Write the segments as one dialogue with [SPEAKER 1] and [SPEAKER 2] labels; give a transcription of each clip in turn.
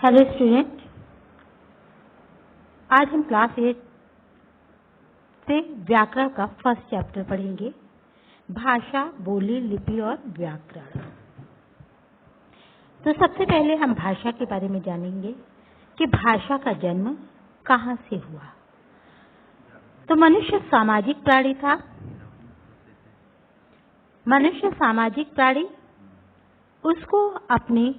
[SPEAKER 1] Hello student, आज हम class 8 से व्याकरण का फर्स्ट चैप्टर पढ़ेंगे। भाषा, बोली, लिपि और व्याकरण। तो सबसे पहले हम भाषा के बारे में जानेंगे कि भाषा का जन्म कहाँ से हुआ। तो मनुष्य सामाजिक प्राणी था। मनुष्य सामाजिक प्राणी, उसको अपनी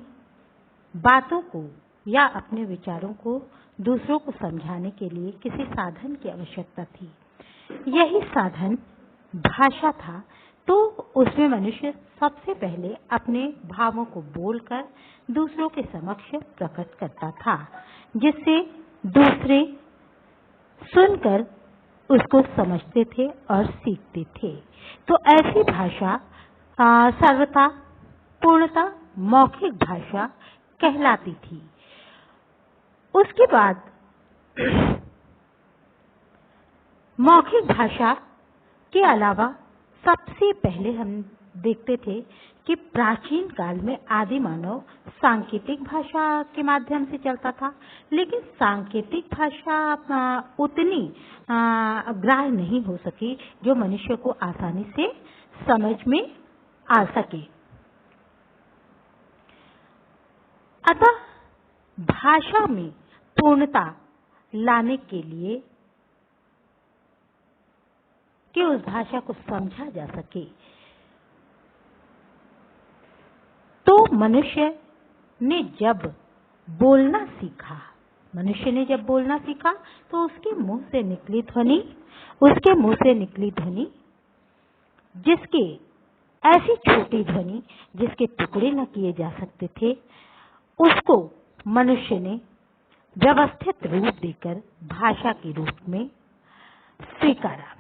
[SPEAKER 1] बातों को या अपने विचारों को दूसरों को समझाने के लिए किसी साधन की आवश्यकता थी। यही साधन भाषा था। तो उसमें मनुष्य सबसे पहले अपने भावों को बोलकर दूसरों के समक्ष प्रकट करता था, जिससे दूसरे सुनकर उसको समझते थे और सीखते थे। तो ऐसी भाषा सर्वथा पूर्णतः मौखिक भाषा कहलाती थी। उसके बाद मौखिक भाषा के अलावा सबसे पहले हम देखते थे कि प्राचीन काल में आदि मानव सांकेतिक भाषा के माध्यम से चलता था, लेकिन सांकेतिक भाषा उतनी ग्राह्य नहीं हो सकी जो मनुष्य को आसानी से समझ में आ सके। अतः भाषा में पूर्णता लाने के लिए कि उस भाषा को समझा जा सके, तो मनुष्य ने जब बोलना सीखा तो उसके मुंह से निकली ध्वनि जिसके ऐसी छोटी ध्वनि जिसके टुकड़े न किए जा सकते थे, उसको मनुष्य ने व्यवस्थित रूप देकर भाषा के रूप में स्वीकारा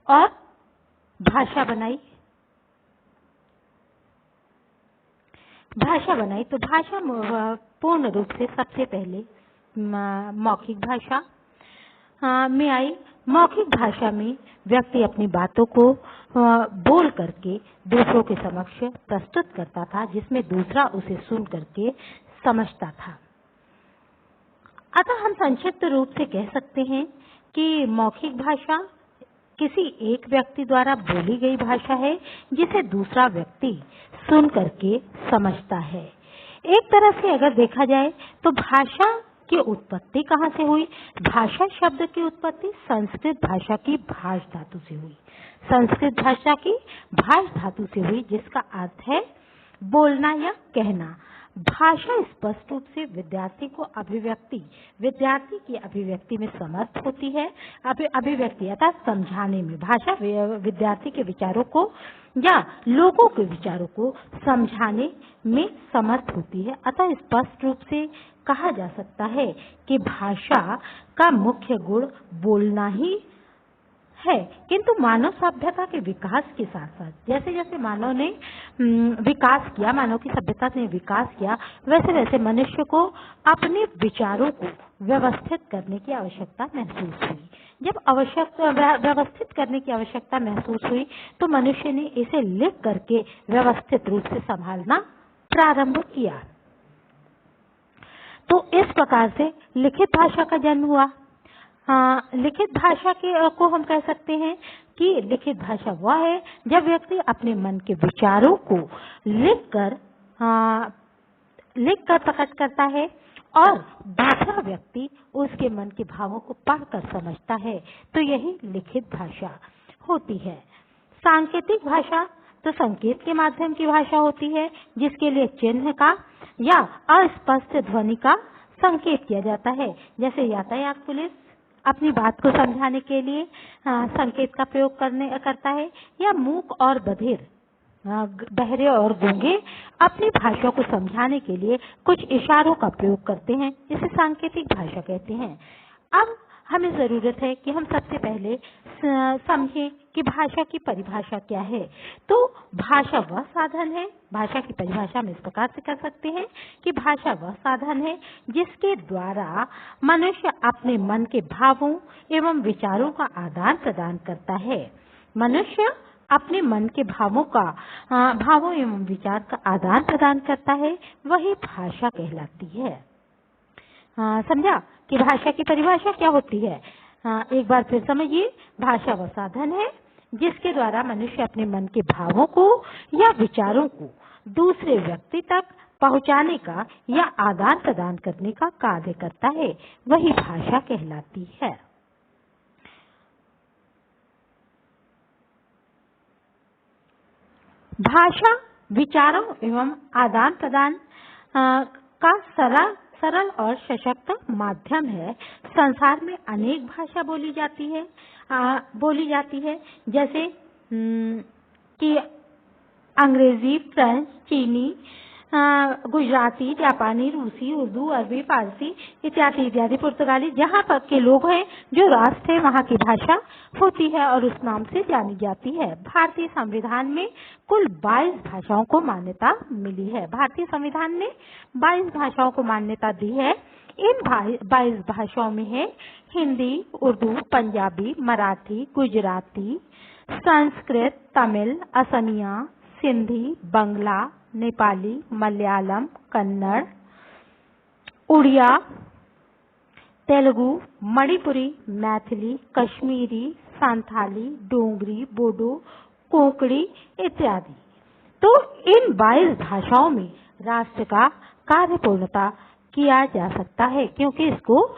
[SPEAKER 1] और भाषा बनाई। तो भाषा पूर्ण रूप से सबसे पहले मौखिक भाषा में आई। मौखिक भाषा में व्यक्ति अपनी बातों को बोल करके दूसरों के समक्ष प्रस्तुत करता था, जिसमें दूसरा उसे सुन करके समझता था। अतः हम संक्षिप्त रूप से कह सकते हैं कि मौखिक भाषा किसी एक व्यक्ति द्वारा बोली गई भाषा है, जिसे दूसरा व्यक्ति सुन करके समझता है। एक तरह से अगर देखा जाए तो भाषा की उत्पत्ति कहाँ से हुई? भाषा शब्द की उत्पत्ति संस्कृत भाषा की भाष धातु से हुई। जिसका अर्थ है बोलना या कहना। भाषा स्पष्ट रूप से विद्यार्थी की अभिव्यक्ति में समर्थ होती है। अभिव्यक्ति अर्थात समझाने में। भाषा विद्यार्थी के विचारों को या लोगों के विचारों को समझाने में समर्थ होती है। अतः स्पष्ट रूप से कहा जा सकता है कि भाषा का मुख्य गुण बोलना ही है। किंतु मानव सभ्यता के विकास के साथ साथ जैसे जैसे मानव की सभ्यता ने विकास किया, वैसे वैसे मनुष्य को अपने विचारों को व्यवस्थित करने की आवश्यकता महसूस हुई। जब व्यवस्थित करने की आवश्यकता महसूस हुई तो मनुष्य ने इसे लिख करके व्यवस्थित रूप से संभालना प्रारंभ किया। तो इस प्रकार से लिखित भाषा का जन्म हुआ। लिखित भाषा को हम कह सकते हैं कि लिखित भाषा वह है जब व्यक्ति अपने मन के विचारों को लिखकर प्रकट करता है और दूसरा व्यक्ति उसके मन के भावों को पढ़कर समझता है, तो यही लिखित भाषा होती है। सांकेतिक भाषा तो संकेत के माध्यम की भाषा होती है, जिसके लिए चिन्ह का या अस्पष्ट ध्वनि का संकेत किया जाता है। जैसे यातायात पुलिस अपनी बात को समझाने के लिए संकेत का प्रयोग करता है, या मूक और बधिर, बहरे और गूंगे अपनी भाषा को समझाने के लिए कुछ इशारों का प्रयोग करते हैं। इसे सांकेतिक भाषा कहते हैं। अब हमें जरूरत है कि हम सबसे पहले समझें कि भाषा की परिभाषा क्या है। तो भाषा वह साधन है, भाषा की परिभाषा हम इस प्रकार से कर सकते हैं कि भाषा वह साधन है जिसके द्वारा मनुष्य अपने मन के भावों एवं विचारों का आदान प्रदान करता है। मनुष्य अपने मन के भावों एवं विचार का आदान प्रदान करता है, वही भाषा कहलाती है। समझा कि भाषा की परिभाषा क्या होती है? एक बार फिर समझिए, भाषा वह साधन है जिसके द्वारा मनुष्य अपने मन के भावों को या विचारों को दूसरे व्यक्ति तक पहुंचाने का या आदान प्रदान करने का कार्य करता है, वही भाषा कहलाती है। भाषा विचारों एवं आदान प्रदान का सरल और सशक्त माध्यम है। संसार में अनेक भाषा बोली जाती है जैसे कि अंग्रेजी, फ्रेंच, चीनी, गुजराती, जापानी, रूसी, उर्दू, अरबी, फारसी इत्यादि पुर्तगाली। जहाँ पर के लोग हैं जो राष्ट्र है वहाँ की भाषा होती है और उस नाम से जानी जाती है। भारतीय संविधान में कुल 22 भाषाओं को मान्यता मिली है। भारतीय संविधान ने 22 भाषाओं को मान्यता दी है। इन 22 भाषाओं में है हिंदी, उर्दू, पंजाबी, मराठी, गुजराती, संस्कृत, तमिल, असमिया, सिंधी, बंगला, नेपाली, मलयालम, कन्नड़, उड़िया, तेलुगु, मणिपुरी, मैथिली, कश्मीरी, संथाली, डोगरी, बोडो, कोंकणी इत्यादि। तो इन 22 भाषाओं में राष्ट्र का कार्य पूर्णता किया जा सकता है क्योंकि इसको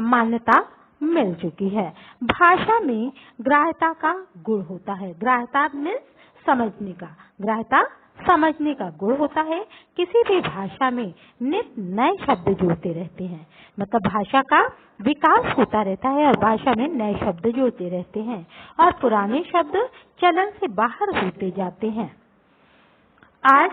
[SPEAKER 1] मान्यता मिल चुकी है। भाषा में ग्राह्यता का गुण होता है। ग्राह्यता मीन्स समझने का, ग्राह्यता समझने का गुण होता है। किसी भी भाषा में नित्य नए शब्द जुड़ते रहते हैं, मतलब भाषा का विकास होता रहता है और भाषा में नए शब्द जुड़ते रहते हैं और पुराने शब्द चलन से बाहर होते जाते हैं। आज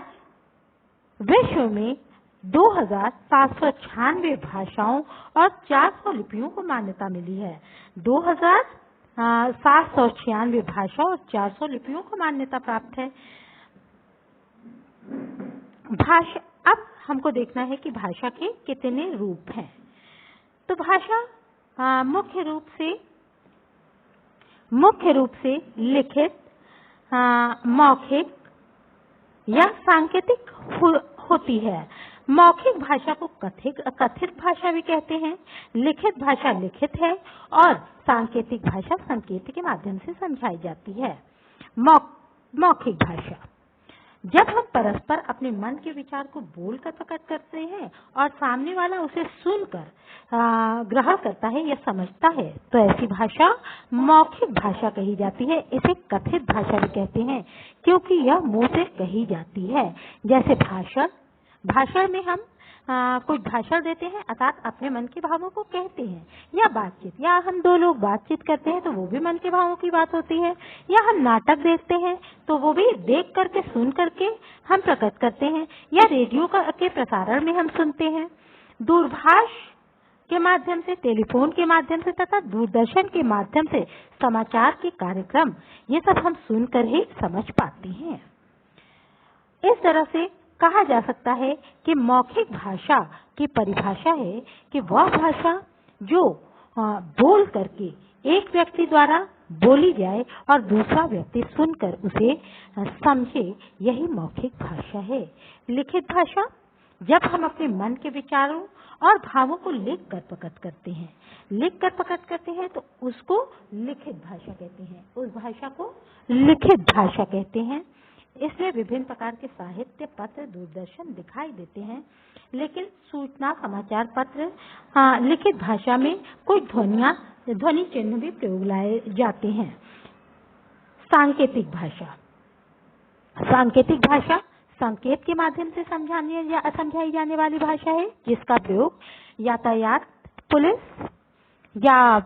[SPEAKER 1] विश्व में 2796 भाषाओं और 400 लिपियों को मान्यता मिली है। 2796 भाषा और 400 लिपियों को मान्यता प्राप्त है। भाषा, अब हमको देखना है कि भाषा के कितने रूप हैं। तो भाषा मुख्य रूप से लिखित, मौखिक या सांकेतिक होती है। मौखिक भाषा को कथित भाषा भी कहते हैं। लिखित भाषा लिखित है और सांकेतिक भाषा संकेत के माध्यम से समझाई जाती है। मौखिक भाषा, जब हम परस्पर अपने मन के विचार को बोलकर प्रकट करते हैं और सामने वाला उसे सुनकर ग्रहण करता है या समझता है, तो ऐसी भाषा मौखिक भाषा कही जाती है। इसे कथित भाषा भी कहते हैं क्योंकि यह मुंह से कही जाती है। जैसे भाषण में हम कुछ भाषण देते हैं अर्थात अपने मन के भावों को कहते हैं, या बातचीत, या हम दो लोग बातचीत करते हैं तो वो भी मन के भावों की बात होती है, या हम नाटक देखते हैं तो वो भी देख करके सुन करके हम प्रकट करते हैं, या रेडियो के प्रसारण में हम सुनते हैं। दूरभाष के माध्यम से, टेलीफोन के माध्यम से तथा दूरदर्शन के माध्यम से समाचार के कार्यक्रम, ये सब हम सुनकर ही समझ पाते हैं। इस तरह से कहा जा सकता है कि मौखिक भाषा की परिभाषा है कि वह भाषा जो बोल करके एक व्यक्ति द्वारा बोली जाए और दूसरा व्यक्ति सुनकर उसे समझे, यही मौखिक भाषा है। लिखित भाषा, जब हम अपने मन के विचारों और भावों को लिख कर प्रकट करते हैं तो उसको लिखित भाषा कहते हैं। उस भाषा को लिखित भाषा कहते हैं। इसमें विभिन्न प्रकार के साहित्य, पत्र, दूरदर्शन दिखाई देते हैं, लेकिन सूचना समाचार पत्र लिखित भाषा में कुछ ध्वनि चिन्ह भी प्रयोग लाए जाते हैं। सांकेतिक भाषा संकेत के माध्यम से समझाई जाने वाली भाषा है, जिसका प्रयोग यातायात, पुलिस या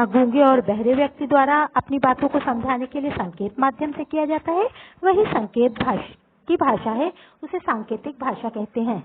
[SPEAKER 1] गूंगे और बहरे व्यक्ति द्वारा अपनी बातों को समझाने के लिए संकेत माध्यम से किया जाता है। वही संकेत की भाषा है, उसे सांकेतिक भाषा कहते हैं।